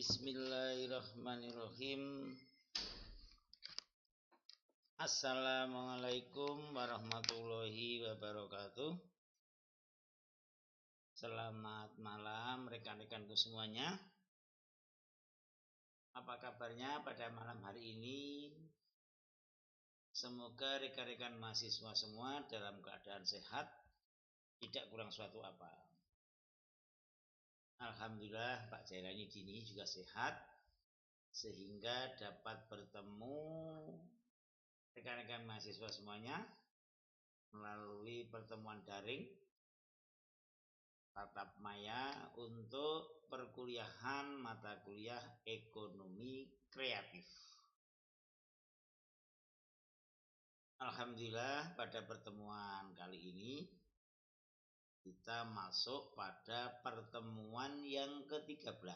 Bismillahirrahmanirrahim. Assalamualaikum warahmatullahi wabarakatuh. Selamat malam rekan-rekanku semuanya. Apa kabarnya pada malam hari ini? Semoga rekan-rekan mahasiswa semua dalam keadaan sehat, tidak kurang suatu apa. Alhamdulillah Pak Jailani Dini juga sehat, sehingga dapat bertemu rekan-rekan mahasiswa semuanya melalui pertemuan daring tatap maya untuk perkuliahan mata kuliah ekonomi kreatif. Alhamdulillah pada pertemuan kali ini kita masuk pada pertemuan yang ke-13.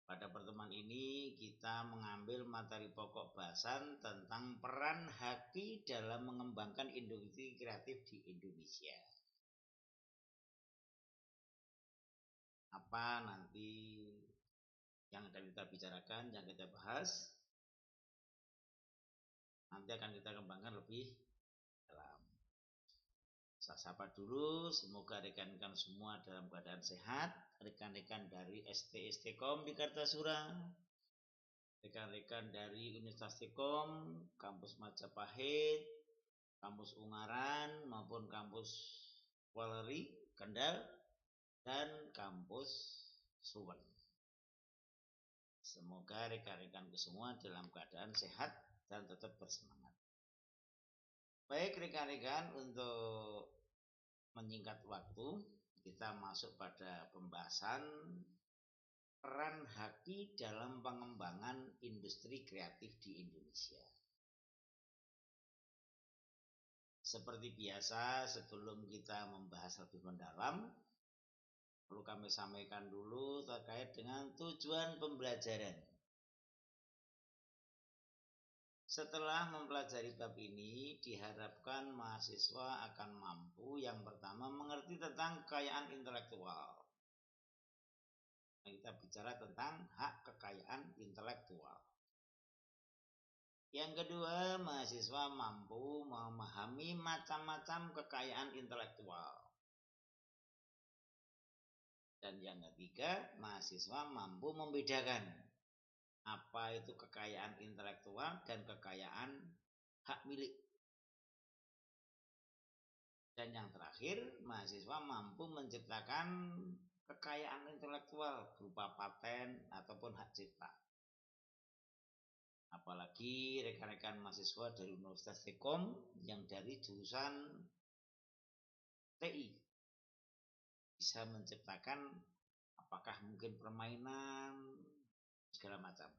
Pada pertemuan ini kita mengambil materi pokok bahasan tentang peran haki dalam mengembangkan industri kreatif di Indonesia. Apa nanti yang akan kita bicarakan, yang kita bahas, nanti akan kita kembangkan lebih dalam. Saya sapa dulu, semoga rekan-rekan semua dalam keadaan sehat, rekan-rekan dari ST-STKOM di Kartasura, rekan-rekan dari Universitas Tekom, kampus Majapahit, kampus Ungaran maupun kampus Waleri, Kendal, dan kampus Suwen. Semoga rekan-rekanku semua dalam keadaan sehat dan tetap bersemangat. Baik rekan-rekan, untuk menyingkat waktu, kita masuk pada pembahasan peran haki dalam pengembangan industri kreatif di Indonesia. Seperti biasa, sebelum kita membahas lebih mendalam, perlu kami sampaikan dulu terkait dengan tujuan pembelajaran. Setelah mempelajari bab ini, diharapkan mahasiswa akan mampu yang pertama mengerti tentang kekayaan intelektual. Kita bicara tentang hak kekayaan intelektual. Yang kedua, mahasiswa mampu memahami macam-macam kekayaan intelektual. Dan yang ketiga, mahasiswa mampu membedakan apa itu kekayaan intelektual dan kekayaan hak milik. Dan yang terakhir, mahasiswa mampu menciptakan kekayaan intelektual berupa paten ataupun hak cipta. Apalagi rekan-rekan mahasiswa dari Universitas Tekom yang dari jurusan TI bisa menciptakan apakah mungkin permainan segala macam.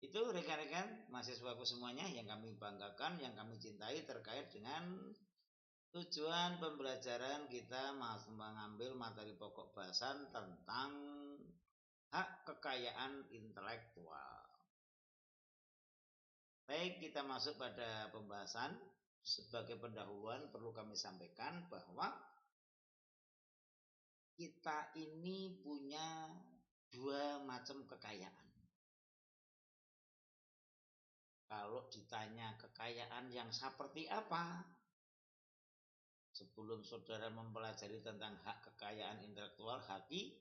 Itu rekan-rekan mahasiswaku semuanya yang kami banggakan, yang kami cintai terkait dengan tujuan pembelajaran kita mengambil materi pokok bahasan tentang hak kekayaan intelektual. Baik, kita masuk pada pembahasan. Sebagai pendahuluan perlu kami sampaikan bahwa kita ini punya dua macam kekayaan. Kalau ditanya kekayaan yang seperti apa, sebelum saudara mempelajari tentang hak kekayaan intelektual haki,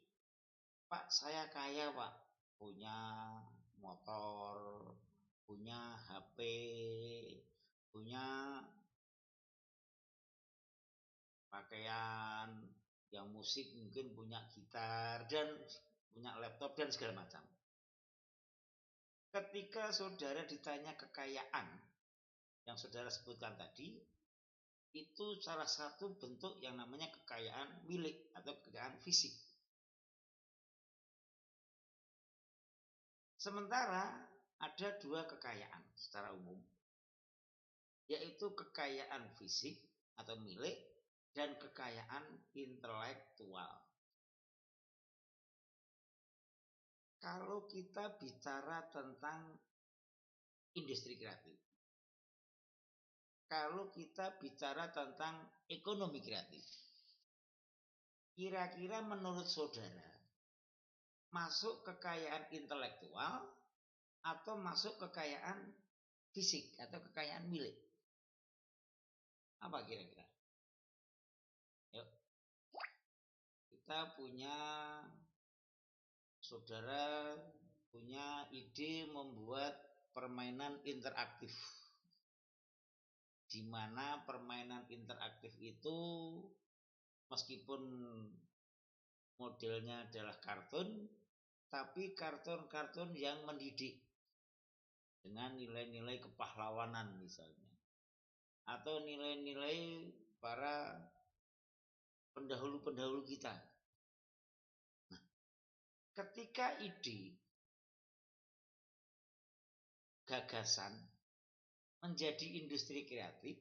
Pak saya kaya Pak, punya motor, punya HP, punya pakaian, yang musik mungkin punya gitar dan punya laptop dan segala macam. Ketika saudara ditanya kekayaan yang saudara sebutkan tadi, itu salah satu bentuk yang namanya kekayaan milik atau kekayaan fisik. Sementara ada dua kekayaan secara umum, yaitu kekayaan fisik atau milik dan kekayaan intelektual. Kalau kita bicara tentang industri kreatif, kalau kita bicara tentang ekonomi kreatif, kira-kira menurut saudara, masuk kekayaan intelektual atau masuk kekayaan fisik atau kekayaan milik? Apa kira-kira? Yuk. Kita punya saudara punya ide membuat permainan interaktif, di mana permainan interaktif itu meskipun modelnya adalah kartun, tapi kartun-kartun yang mendidik dengan nilai-nilai kepahlawanan misalnya, atau nilai-nilai para pendahulu-pendahulu kita. Nah, ketika ide gagasan menjadi industri kreatif,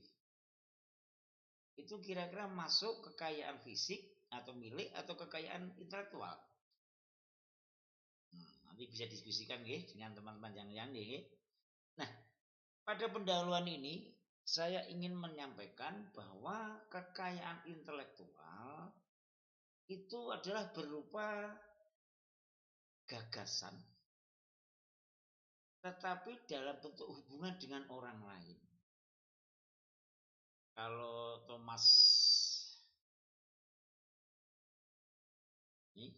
itu kira-kira masuk kekayaan fisik atau milik atau kekayaan intelektual? Nanti bisa diskusikan nggih dengan teman-teman yang nggih. Nah, pada pendahuluan ini saya ingin menyampaikan bahwa kekayaan intelektual itu adalah berupa gagasan, tetapi dalam bentuk hubungan dengan orang lain. Kalau Thomas ini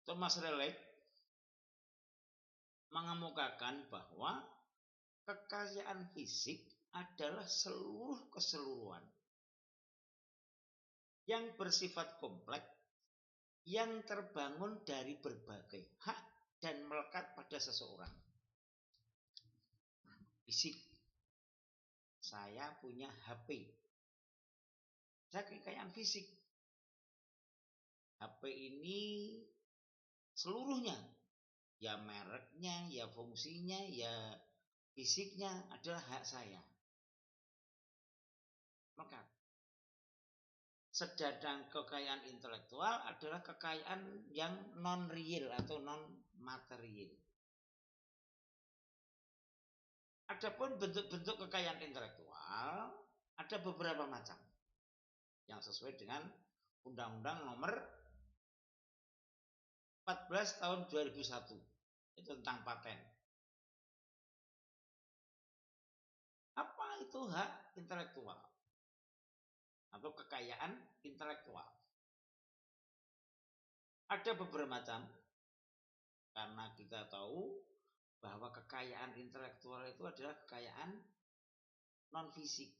Thomas Relek mengemukakan bahwa kekayaan fisik adalah seluruh keseluruhan yang bersifat kompleks, yang terbangun dari berbagai hak dan melekat pada seseorang. Fisik, saya punya HP, saya kekayaan fisik. HP ini seluruhnya, ya mereknya, ya fungsinya, ya fisiknya adalah hak saya. Maka sedangkan kekayaan intelektual adalah kekayaan yang non real atau non material. Adapun bentuk-bentuk kekayaan intelektual ada beberapa macam yang sesuai dengan Undang-Undang Nomor 14 tahun 2001 itu tentang paten. Apa itu hak intelektual atau kekayaan intelektual? Ada beberapa macam, karena kita tahu bahwa kekayaan intelektual itu adalah kekayaan non fisik.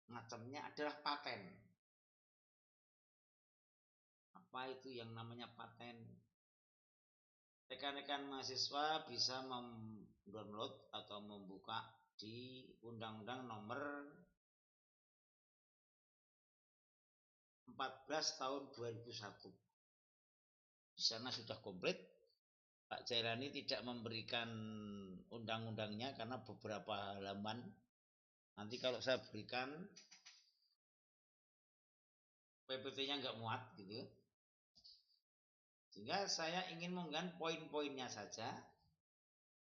Macamnya adalah paten. Apa itu yang namanya paten? Rekan-rekan mahasiswa bisa mendownload atau membuka di Undang-Undang Nomor 14 tahun 2001. Di sana sudah komplit. Pak Jairani tidak memberikan undang-undangnya karena beberapa halaman. Nanti kalau saya berikan PPT-nya nggak muat gitu. Sehingga saya ingin menggunakan poin-poinnya saja.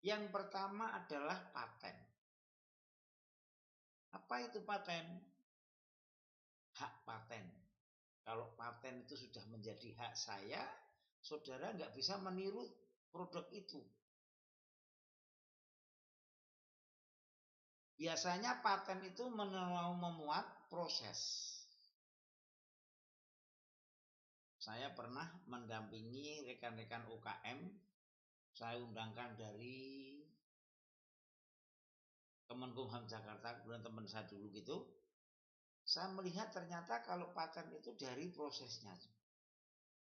Yang pertama adalah paten. Apa itu paten? Hak paten. Kalau paten itu sudah menjadi hak saya, saudara nggak bisa meniru produk itu. Biasanya paten itu memuat proses. Saya pernah mendampingi rekan-rekan UKM, saya undangkan dari Kemenkumham Jakarta, kemudian teman saya dulu gitu. Saya melihat ternyata kalau paten itu dari prosesnya.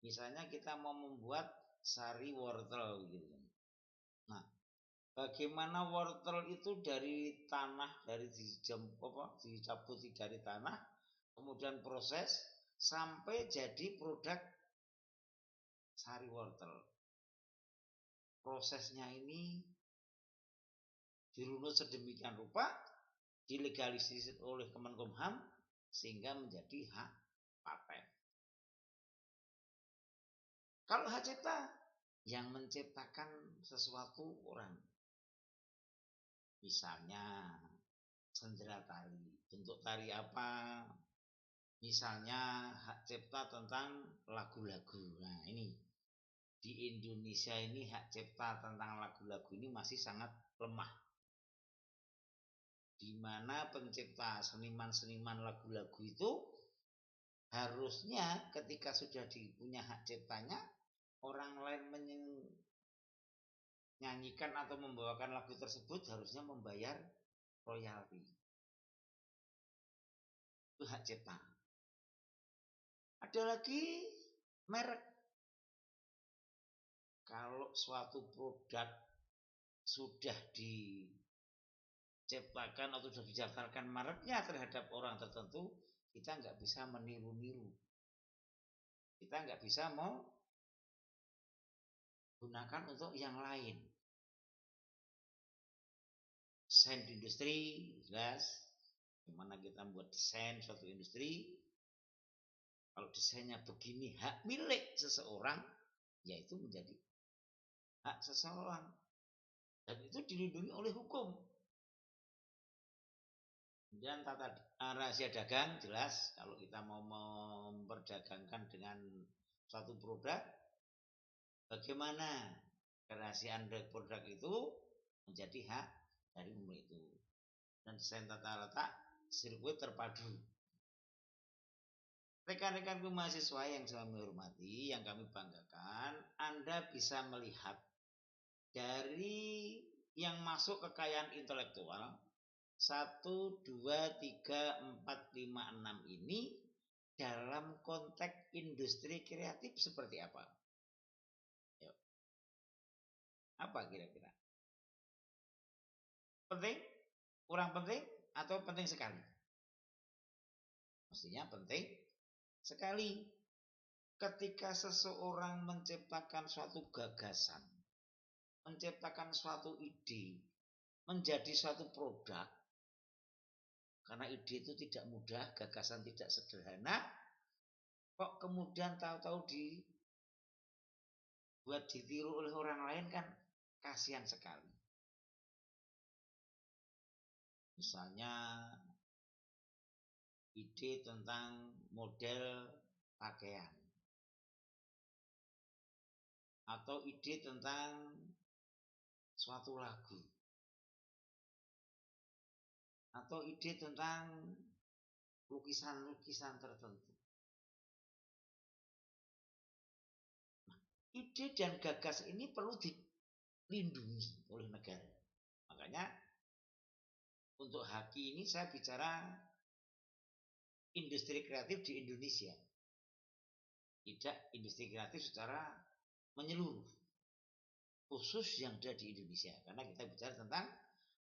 Misalnya kita mau membuat sari wortel gitu. Nah, bagaimana wortel itu dari tanah, dari dicabuti dari tanah, kemudian proses sampai jadi produk sari wortel. prosesnya ini dirunut sedemikian rupa, dilegalisir oleh Kemenkumham sehingga menjadi hak paten. Kalau hak cipta, yang menciptakan sesuatu orang. Misalnya sendera tari, bentuk tari apa? Misalnya hak cipta tentang lagu-lagu. Nah, ini di Indonesia ini hak cipta tentang lagu-lagu ini masih sangat lemah. Di mana pencipta seniman-seniman lagu-lagu itu harusnya ketika sudah punya hak ciptanya, orang lain menyanyikan atau membawakan lagu tersebut harusnya membayar royalti. Itu hak cipta. Ada lagi merek. Kalau suatu produk sudah diciptakan atau sudah didaftarkan mereknya terhadap orang tertentu, kita nggak bisa meniru-niru. Kita nggak bisa mau gunakan untuk yang lain. Desain di industri, jelas. Gimana kita membuat desain suatu industri. Kalau desainnya begini, hak milik seseorang, yaitu menjadi hak seseorang. Dan itu dilindungi oleh hukum. Kemudian rahasia dagang, jelas. Kalau kita mau memperdagangkan dengan suatu produk, bagaimana kerahasiaan produk itu menjadi hak dari pemilik itu. Dan desain tata letak sirkuit terpadu. Rekan-rekanku mahasiswa yang saya hormati, yang kami banggakan, Anda bisa melihat dari yang masuk kekayaan intelektual 1, 2, 3, 4, 5, 6 ini dalam konteks industri kreatif seperti apa? Yuk. Apa kira-kira? Penting? Kurang penting? Atau penting sekali? Mestinya penting sekali. Ketika seseorang menciptakan suatu gagasan, menciptakan suatu ide, menjadi suatu produk, karena ide itu tidak mudah, gagasan tidak sederhana, kok kemudian tahu-tahu dibuat ditiru oleh orang lain, kan kasihan sekali. Misalnya ide tentang model pakaian, atau ide tentang suatu lagu, atau ide tentang lukisan-lukisan tertentu. Nah, ide dan gagas ini perlu dilindungi oleh negara. Makanya untuk Haki ini saya bicara industri kreatif di Indonesia, tidak industri kreatif secara menyeluruh, khusus yang ada di Indonesia, karena kita bicara tentang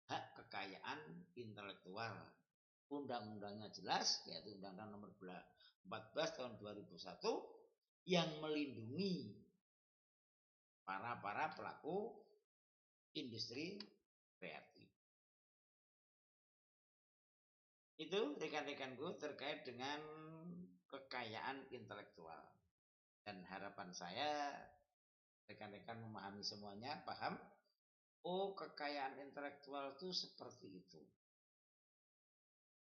hak kekayaan intelektual. Undang-undangnya jelas, yaitu Undang-Undang Nomor 14 tahun 2001 yang melindungi para pelaku industri kreatif. Itu rekan-rekanku terkait dengan kekayaan intelektual. Dan harapan saya rekan-rekan memahami semuanya, paham? Oh, kekayaan intelektual itu seperti itu.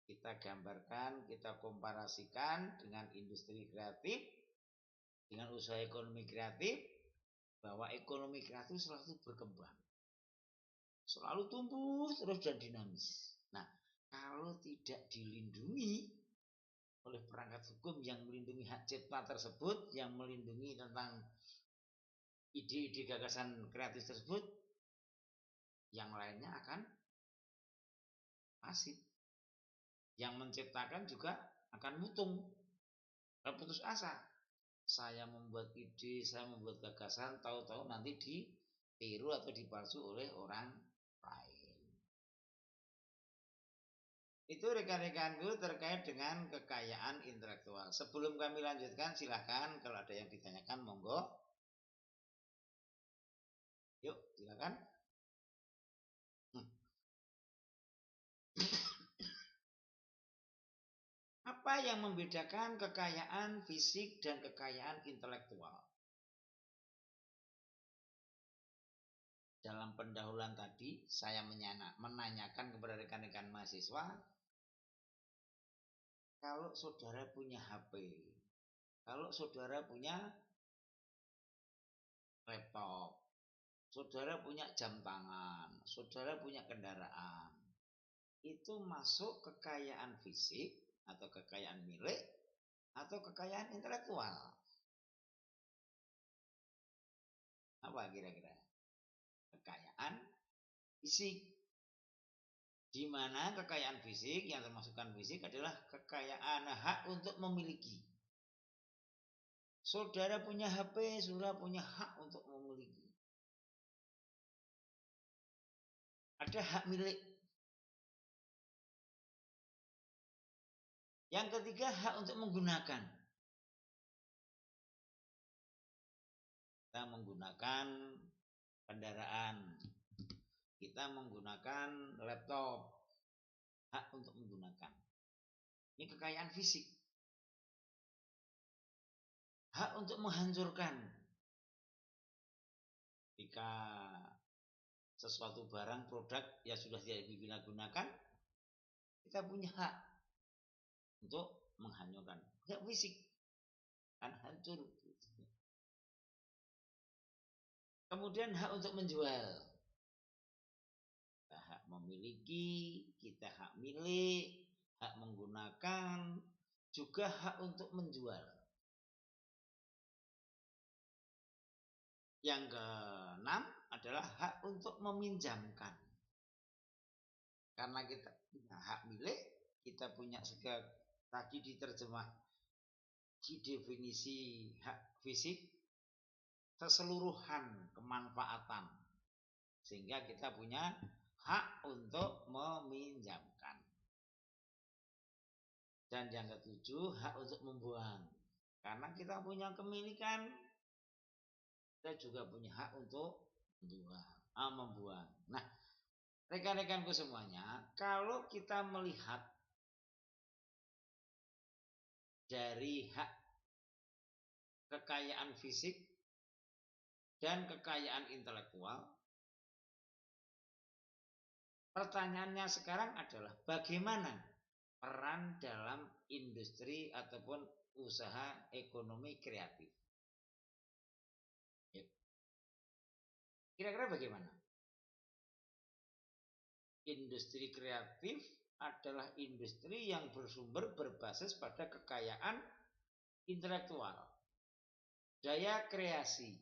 Kita gambarkan, kita komparasikan dengan industri kreatif, dengan usaha ekonomi kreatif, bahwa ekonomi kreatif selalu berkembang, selalu tumbuh terus dan dinamis. Nah, kalau tidak dilindungi oleh perangkat hukum yang melindungi hak cipta tersebut, yang melindungi tentang ide-ide gagasan kreatif tersebut, yang lainnya akan pasif. Yang menciptakan juga akan mutung, putus asa. Saya membuat ide, saya membuat gagasan, tahu-tahu nanti ditiru atau dipalsu oleh orang lain. Itu rekan-rekanku terkait dengan kekayaan intelektual. Sebelum kami lanjutkan, silahkan kalau ada yang ditanyakan, monggo. Yuk. Silakan. Apa yang membedakan kekayaan fisik dan kekayaan intelektual? Dalam pendahuluan tadi saya menanyakan kepada rekan-rekan mahasiswa, kalau saudara punya HP, kalau saudara punya laptop, saudara punya jam tangan, saudara punya kendaraan, itu masuk kekayaan fisik atau kekayaan milik atau kekayaan intelektual? Apa kira-kira? Kekayaan fisik. Di mana kekayaan fisik yang termasukkan fisik adalah kekayaan hak untuk memiliki. Saudara punya HP, saudara punya hak untuk memiliki. Ada hak milik. Yang ketiga, hak untuk menggunakan. Kita menggunakan kendaraan, kita menggunakan laptop, hak untuk menggunakan. Ini kekayaan fisik. Hak untuk menghancurkan. Jika sesuatu barang, produk yang sudah tidak digunakan, kita punya hak untuk menghancurkan. Hak fisik kan hancur. Kemudian hak untuk menjual. Kita hak memiliki, kita hak milik, hak menggunakan, juga hak untuk menjual. Yang keenam adalah hak untuk meminjamkan. Karena kita punya hak milik, kita punya segala tadi diterjemah di definisi hak fisik keseluruhan kemanfaatan, sehingga kita punya hak untuk meminjamkan. Dan yang ketujuh, hak untuk membuang. Karena kita punya kepemilikan, kita juga punya hak untuk membuang. Nah, rekan-rekanku semuanya, kalau kita melihat dari hak kekayaan fisik dan kekayaan intelektual, pertanyaannya sekarang adalah bagaimana peran dalam industri ataupun usaha ekonomi kreatif. Kira-kira bagaimana? Industri kreatif adalah industri yang bersumber berbasis pada kekayaan intelektual, daya kreasi,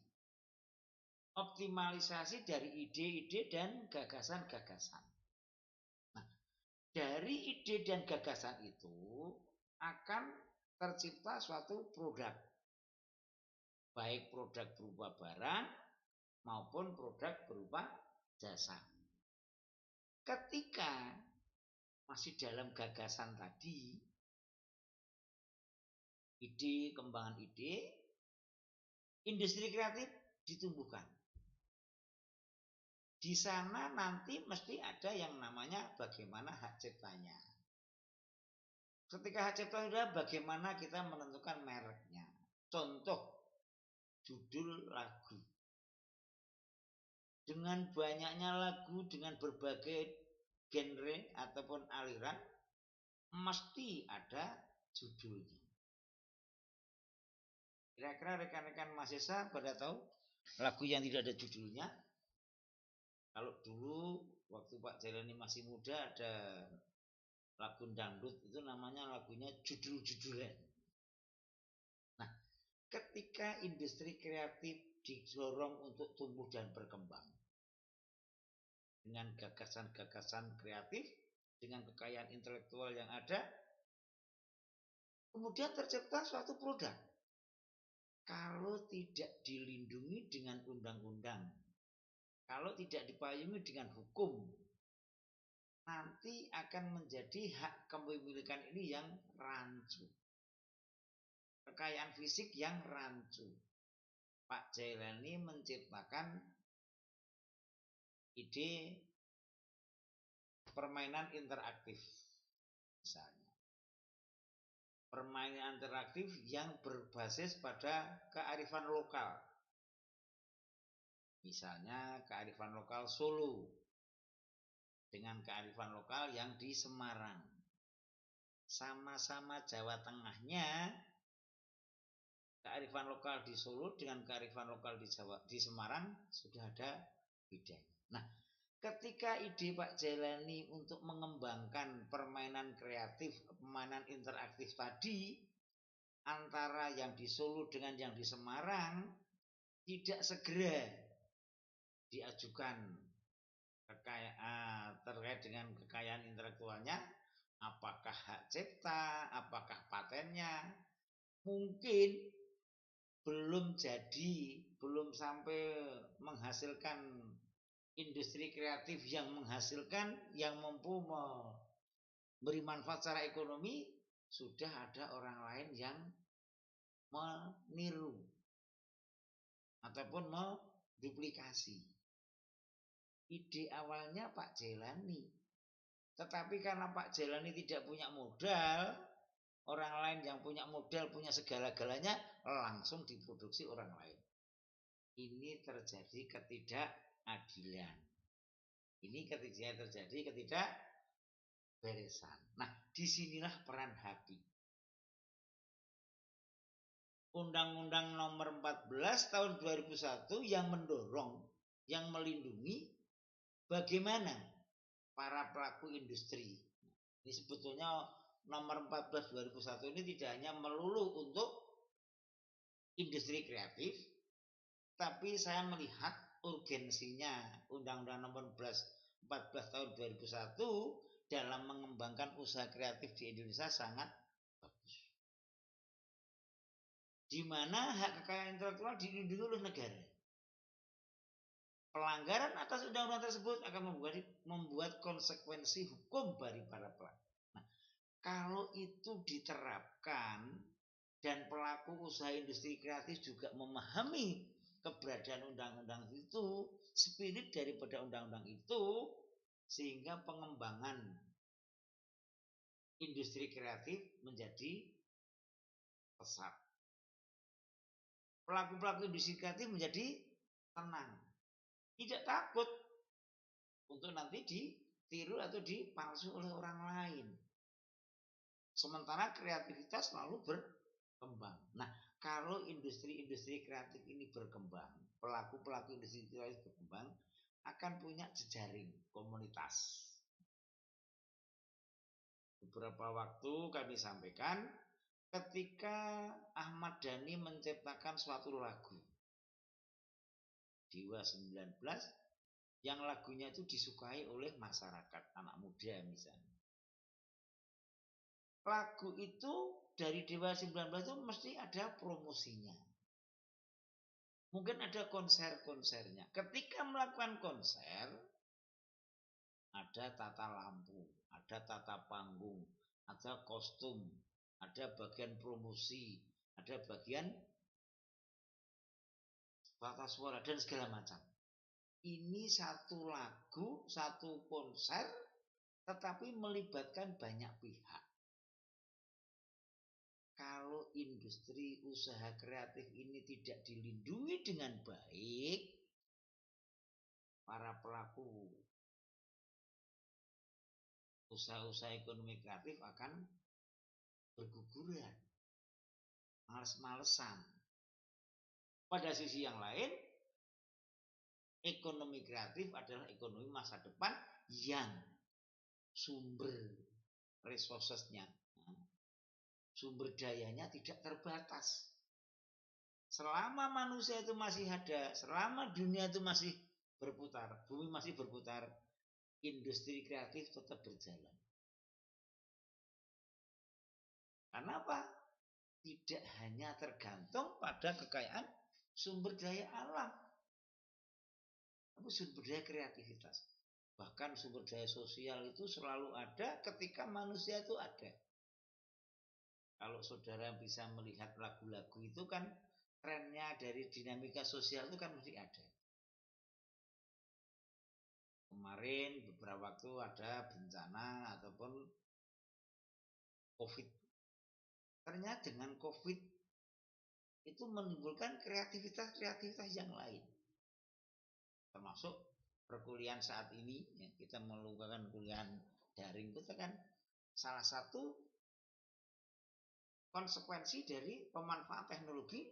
optimalisasi dari ide-ide dan gagasan-gagasan. Nah, dari ide dan gagasan itu akan tercipta suatu produk, baik produk berupa barang maupun produk berupa jasa. Ketika masih dalam gagasan tadi, ide, kembangan ide, industri kreatif ditumbuhkan. Di sana nanti mesti ada yang namanya bagaimana hak ciptanya. Ketika hak cipta sudah, bagaimana kita menentukan mereknya. Contoh, judul lagu. Dengan banyaknya lagu dengan berbagai genre ataupun aliran, mesti ada judulnya. Kira-kira rekan-rekan mahasiswa pada tahu lagu yang tidak ada judulnya? Kalau dulu waktu Pak Jailani masih muda ada lagu dangdut, itu namanya lagunya judul-judulan. Nah, ketika industri kreatif didorong untuk tumbuh dan berkembang dengan gagasan-gagasan kreatif, dengan kekayaan intelektual yang ada, kemudian tercipta suatu produk. Kalau tidak dilindungi dengan undang-undang, kalau tidak dipayungi dengan hukum, nanti akan menjadi hak kepemilikan ini yang rancu. Kekayaan fisik yang rancu. Pak Jailani menciptakan ide permainan interaktif misalnya. Permainan interaktif yang berbasis pada kearifan lokal. Misalnya kearifan lokal Solo dengan kearifan lokal yang di Semarang. Sama-sama Jawa Tengahnya, kearifan lokal di Solo dengan kearifan lokal di Semarang sudah ada bedanya. Nah, ketika ide Pak Jailani untuk mengembangkan permainan kreatif, permainan interaktif tadi antara yang di Solo dengan yang di Semarang tidak segera diajukan terkait dengan kekayaan intelektualnya, apakah hak cipta, apakah patennya, mungkin belum sampai menghasilkan industri kreatif yang menghasilkan, yang mampu memberi manfaat secara ekonomi, sudah ada orang lain yang meniru ataupun menduplikasi ide awalnya Pak Jailani. Tetapi karena Pak Jailani tidak punya modal, orang lain yang punya modal, punya segala-galanya, langsung diproduksi orang lain. Ini terjadi ketidakadilan. Ini terjadi ketidakberesan. Nah, disinilah peran HAPI. Undang-Undang Nomor 14 Tahun 2001 yang mendorong, yang melindungi bagaimana para pelaku industri. Ini sebetulnya Nomor 14 2001 ini tidak hanya melulu untuk industri kreatif, tapi saya melihat urgensinya Undang-Undang Nomor 14 Tahun 2001 dalam mengembangkan usaha kreatif di Indonesia sangat bagus. Di mana hak kekayaan intelektual dilindungi oleh negara. Pelanggaran atas undang-undang tersebut akan membuat konsekuensi hukum bagi para pelaku. Nah, kalau itu diterapkan dan pelaku usaha industri kreatif juga memahami keberadaan undang-undang itu, spirit daripada undang-undang itu, sehingga pengembangan industri kreatif menjadi pesat. Pelaku-pelaku industri kreatif menjadi tenang, tidak takut untuk nanti ditiru atau dipalsu oleh orang lain. Sementara kreativitas selalu berkembang. Nah, kalau industri-industri kreatif ini berkembang, pelaku-pelaku industri kreatif berkembang, akan punya jejaring komunitas. Beberapa waktu kami sampaikan ketika Ahmad Dhani menciptakan suatu lagu Dewa 19 yang lagunya itu disukai oleh masyarakat, anak muda misalnya. Lagu itu dari Dewa 19 itu mesti ada promosinya. Mungkin ada konser-konsernya. Ketika melakukan konser, ada tata lampu, ada tata panggung, ada kostum, ada bagian promosi, ada bagian tata suara dan segala macam. Ini satu lagu, satu konser, tetapi melibatkan banyak pihak. Kalau industri usaha kreatif ini tidak dilindungi dengan baik, para pelaku usaha-usaha ekonomi kreatif akan berguguran, males-malesan. Pada sisi yang lain, ekonomi kreatif adalah ekonomi masa depan yang sumber resourcesnya, sumber dayanya tidak terbatas. Selama manusia itu masih ada, selama dunia itu masih berputar, bumi masih berputar, industri kreatif tetap berjalan. Karena apa? Tidak hanya tergantung pada kekayaan sumber daya alam, tapi sumber daya kreativitas. Bahkan sumber daya sosial itu selalu ada ketika manusia itu ada. Kalau saudara bisa melihat lagu-lagu itu kan trennya dari dinamika sosial itu kan mesti ada. Kemarin beberapa waktu ada bencana ataupun COVID. Ternyata dengan COVID itu menimbulkan kreativitas yang lain. Termasuk perkuliahan saat ini, ya, kita melakukan kuliah daring itu kan salah satu konsekuensi dari pemanfaat teknologi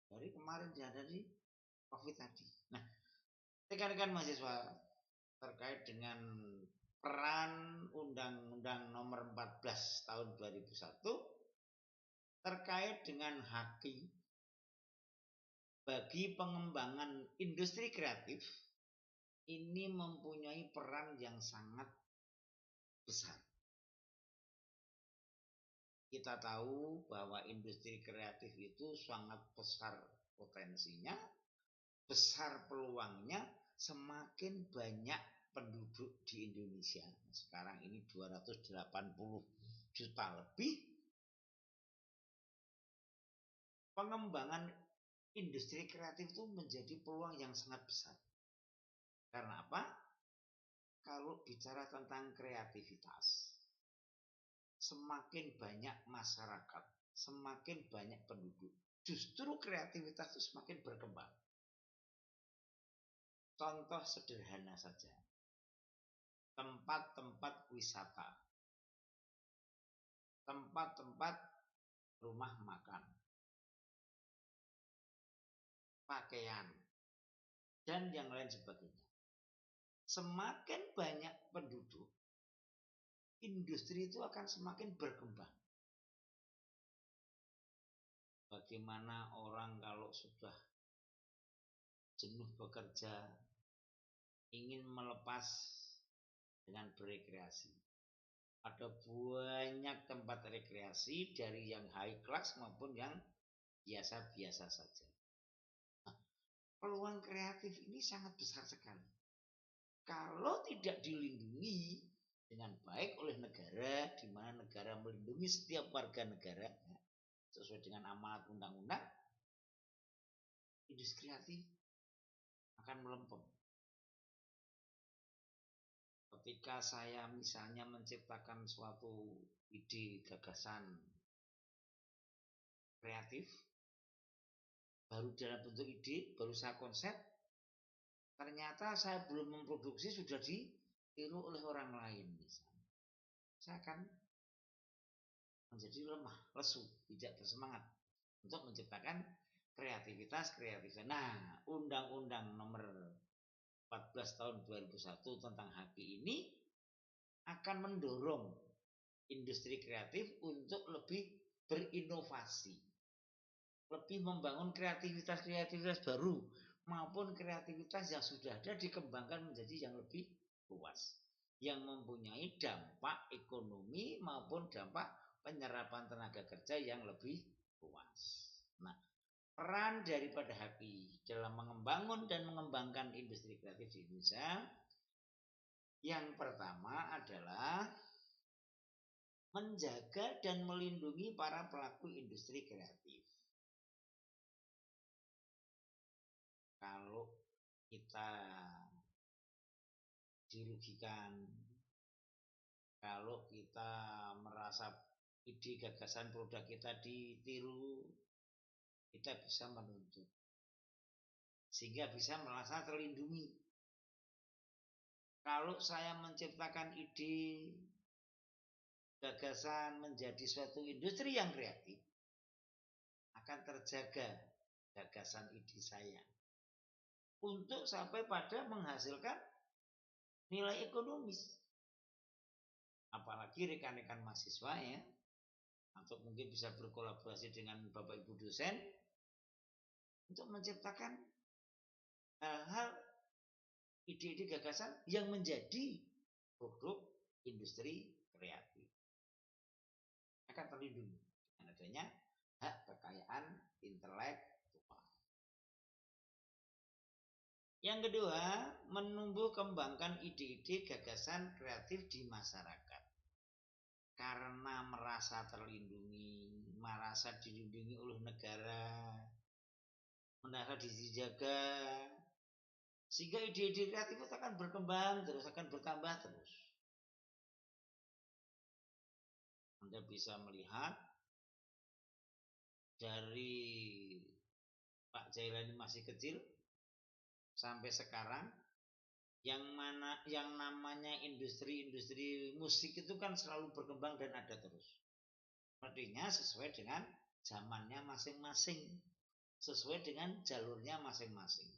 dari kemarin dari COVID tadi. Nah, rekan-rekan mahasiswa terkait dengan peran Undang-Undang Nomor 14 Tahun 2001 terkait dengan HAKI bagi pengembangan industri kreatif ini mempunyai peran yang sangat besar. Kita tahu bahwa industri kreatif itu sangat besar potensinya, besar peluangnya, semakin banyak penduduk di Indonesia. Sekarang ini 280 juta lebih. Pengembangan industri kreatif itu menjadi peluang yang sangat besar. Karena apa? Kalau bicara tentang kreativitas, semakin banyak masyarakat, semakin banyak penduduk, justru kreativitas itu semakin berkembang. Contoh sederhana saja, tempat-tempat wisata, tempat-tempat rumah makan, pakaian, dan yang lain sebagainya. Semakin banyak penduduk, industri itu akan semakin berkembang. Bagaimana orang kalau sudah jenuh bekerja, ingin melepas dengan berekreasi. Ada banyak tempat rekreasi dari yang high class maupun yang biasa-biasa saja. Nah, peluang kreatif ini sangat besar sekali. Kalau tidak dilindungi dengan baik oleh negara, di mana negara melindungi setiap warga negara sesuai dengan amanat undang-undang, industri kreatif akan melempem. Ketika saya misalnya menciptakan suatu ide gagasan kreatif, baru dalam bentuk ide, baru saya konsep, ternyata saya belum memproduksi sudah ditiru oleh orang lain misalnya. Saya akan menjadi lemah, lesu, tidak bersemangat untuk menciptakan kreativitas. Nah, Undang-Undang Nomor 14 Tahun 2001 tentang HAKI ini akan mendorong industri kreatif untuk lebih berinovasi, lebih membangun kreativitas baru maupun kreativitas yang sudah ada dikembangkan menjadi yang lebih luas, yang mempunyai dampak ekonomi maupun dampak penyerapan tenaga kerja yang lebih luas. Nah, peran daripada HAKI dalam membangun dan mengembangkan industri kreatif di Indonesia yang pertama adalah menjaga dan melindungi para pelaku industri kreatif. Kalau kita dirugikan, kalau kita merasa ide gagasan produk kita ditiru, kita bisa menuntut sehingga bisa merasa terlindungi. Kalau saya menciptakan ide gagasan menjadi suatu industri yang kreatif, akan terjaga gagasan ide saya untuk sampai pada menghasilkan nilai ekonomis. Apalagi rekan-rekan mahasiswa ya, untuk mungkin bisa berkolaborasi dengan Bapak Ibu dosen untuk menciptakan hal-hal ide-ide gagasan yang menjadi produk industri kreatif. Akan terlindungi dengan adanya hak kekayaan intelektual. Yang kedua, menumbuh kembangkan ide-ide gagasan kreatif di masyarakat. Karena merasa terlindungi, merasa dilindungi oleh negara, merasa dijaga, Sehingga ide-ide kreatif itu akan berkembang terus, akan bertambah terus. Anda bisa melihat dari Pak Jailani masih kecil sampai sekarang, yang namanya industri musik itu kan selalu berkembang dan ada terus. Artinya sesuai dengan zamannya masing-masing, sesuai dengan jalurnya masing-masing.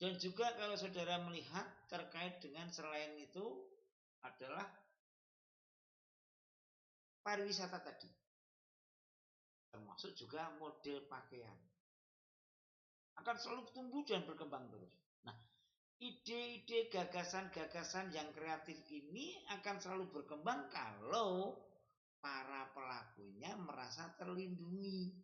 Dan juga kalau saudara melihat terkait dengan selain itu adalah pariwisata tadi, termasuk juga model pakaian, akan selalu tumbuh dan berkembang terus. Nah, ide-ide gagasan-gagasan yang kreatif ini akan selalu berkembang kalau para pelakunya merasa terlindungi.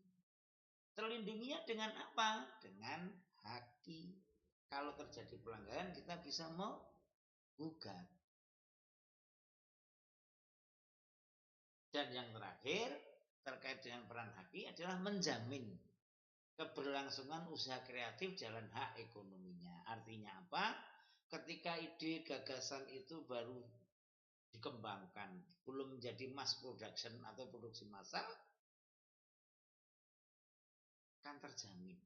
Terlindunginya dengan apa? Dengan haki. Kalau terjadi pelanggaran kita bisa menggugat. Dan yang terakhir terkait dengan peran haki adalah menjamin keberlangsungan usaha kreatif jalan hak ekonominya. Artinya apa? Ketika ide gagasan itu baru dikembangkan, belum menjadi mass production atau produksi massal, kan terjamin.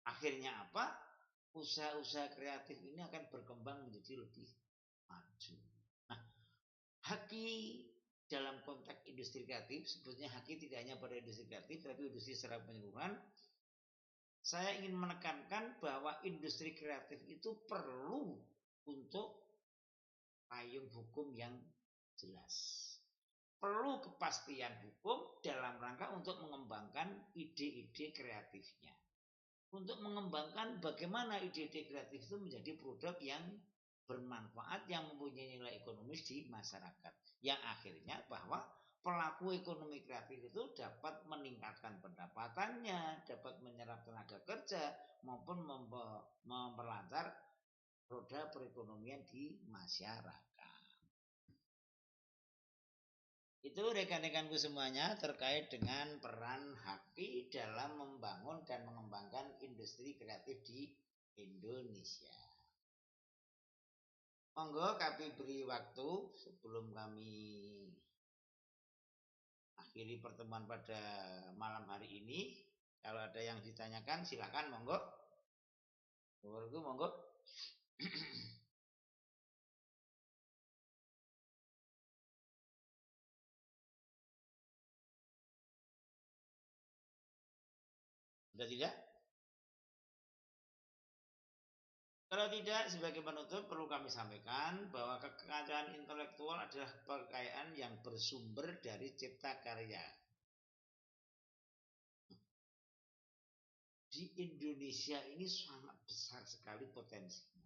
Akhirnya apa? Usaha-usaha kreatif ini akan berkembang menjadi lebih maju. Nah, haki dalam konteks industri kreatif, sebetulnya haki tidak hanya pada industri kreatif, tapi industri secara penyeluruhan. Saya ingin menekankan bahwa industri kreatif itu perlu untuk payung hukum yang jelas. Perlu kepastian hukum dalam rangka untuk mengembangkan ide-ide kreatifnya. Untuk mengembangkan bagaimana ide-ide kreatif itu menjadi produk yang bermanfaat, yang mempunyai nilai ekonomis di masyarakat. Yang akhirnya bahwa pelaku ekonomi kreatif itu dapat meningkatkan pendapatannya, dapat menyerap tenaga kerja, maupun memperlancar roda perekonomian di masyarakat. Itu rekan-rekanku semuanya terkait dengan peran haki dalam membangun dan mengembangkan industri kreatif di Indonesia. Monggo kami beri waktu sebelum kami akhiri pertemuan pada malam hari ini. Kalau ada yang ditanyakan silakan, monggo. Monggo. Sudah tidak? Kalau tidak, sebagai penutup perlu kami sampaikan bahwa kekayaan intelektual adalah kekayaan yang bersumber dari cipta karya. Di Indonesia ini sangat besar sekali potensinya.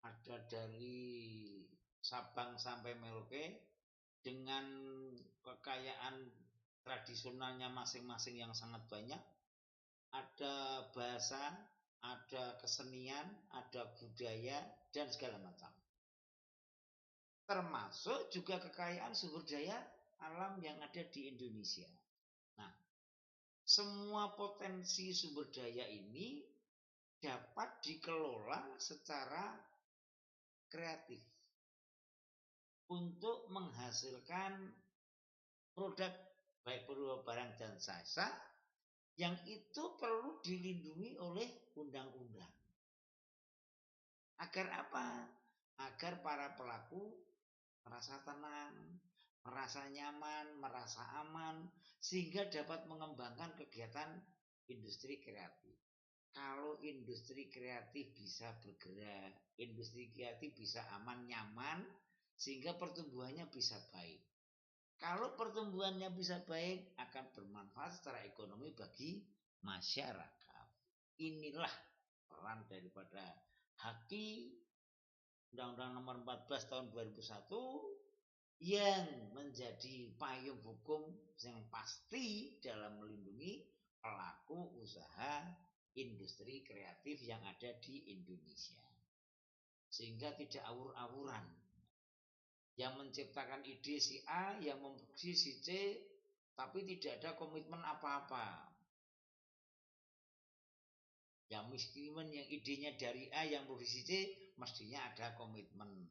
Ada dari Sabang sampai Merauke dengan kekayaan tradisionalnya masing-masing yang sangat banyak. Ada bahasa, ada kesenian, ada budaya, dan segala macam. Termasuk juga kekayaan sumber daya alam yang ada di Indonesia. Nah, semua potensi sumber daya ini dapat dikelola secara kreatif untuk menghasilkan produk baik berupa barang dan jasa yang itu perlu dilindungi oleh undang-undang. Agar apa? Agar para pelaku merasa tenang, merasa nyaman, merasa aman, sehingga dapat mengembangkan kegiatan industri kreatif. Kalau industri kreatif bisa bergerak, industri kreatif bisa aman, nyaman, sehingga pertumbuhannya bisa baik. Kalau pertumbuhannya bisa baik, akan bermanfaat secara ekonomi bagi masyarakat. Inilah peran daripada haki Undang-Undang Nomor 14 Tahun 2001 yang menjadi payung hukum yang pasti dalam melindungi pelaku usaha industri kreatif yang ada di Indonesia. Sehingga tidak awur-awuran. Yang menciptakan ide si A, yang memproduksi si C, tapi tidak ada komitmen apa-apa. Yang meskipun yang idenya dari A yang produksi C, mestinya ada komitmen.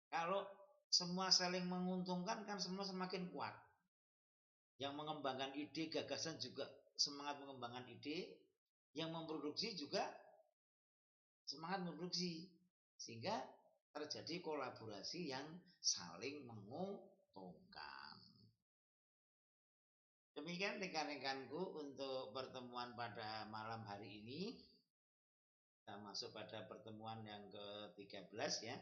Kalau semua saling menguntungkan kan semua semakin kuat. Yang mengembangkan ide, gagasan juga semangat mengembangkan ide, yang memproduksi juga semangat memproduksi, sehingga terjadi kolaborasi yang saling menguntungkan. Demikian rekan-rekanku untuk pertemuan pada malam hari ini. Kita masuk pada pertemuan yang ke-13 ya.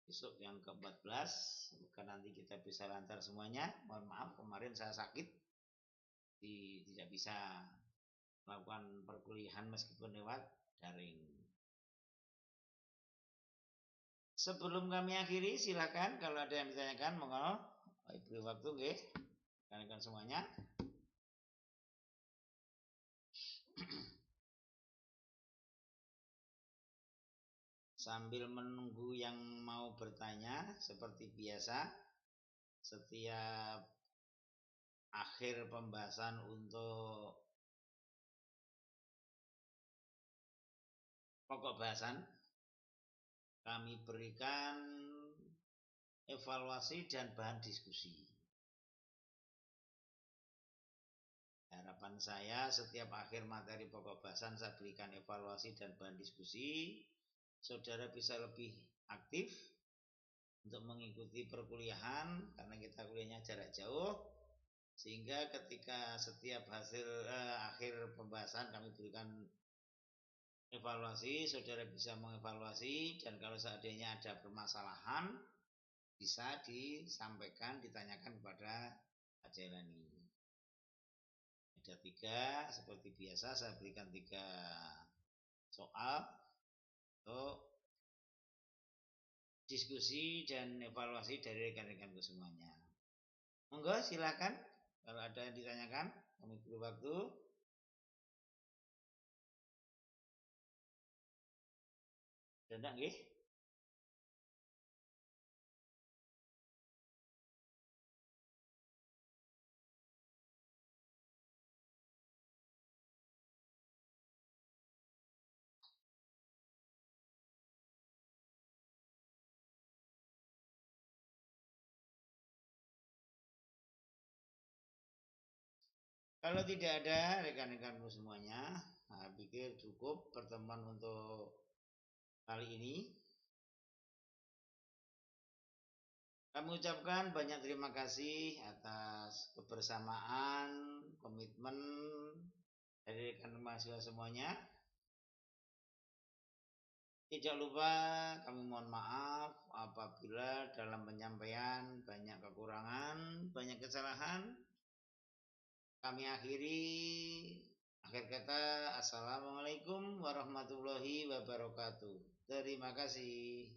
Besok yang ke-14. Semoga nanti kita bisa lancar semuanya. Mohon maaf kemarin saya sakit. Tidak bisa melakukan perkuliahan meskipun lewat daring. Sebelum kami akhiri, silakan kalau ada yang ditanyakan, monggo. Beri waktu nggih. Rekan-rekan semuanya. Sambil menunggu yang mau bertanya, seperti biasa, setiap akhir pembahasan untuk pokok bahasan, kami berikan evaluasi dan bahan diskusi. Harapan saya setiap akhir materi pokok bahasan saya berikan evaluasi dan bahan diskusi. Saudara bisa lebih aktif untuk mengikuti perkuliahan karena kita kuliahnya jarak jauh, sehingga ketika setiap hasil akhir pembahasan kami berikan evaluasi, saudara bisa mengevaluasi, dan kalau seandainya ada permasalahan bisa disampaikan, ditanyakan kepada Pak Jailani. Ada 3, seperti biasa saya berikan 3 soal untuk diskusi dan evaluasi dari rekan-rekanku semuanya. Monggo silakan kalau ada yang ditanyakan, kami beri waktu. Ada nggih? Kalau tidak ada rekan-rekanku semuanya, saya pikir cukup pertemuan untuk kali ini. Kami ucapkan banyak terima kasih atas kebersamaan, komitmen dari rekan mahasiswa semuanya. Tidak lupa kami mohon maaf apabila dalam penyampaian banyak kekurangan, banyak kesalahan. Kami akhiri, akhir kata, assalamualaikum warahmatullahi wabarakatuh. Terima kasih.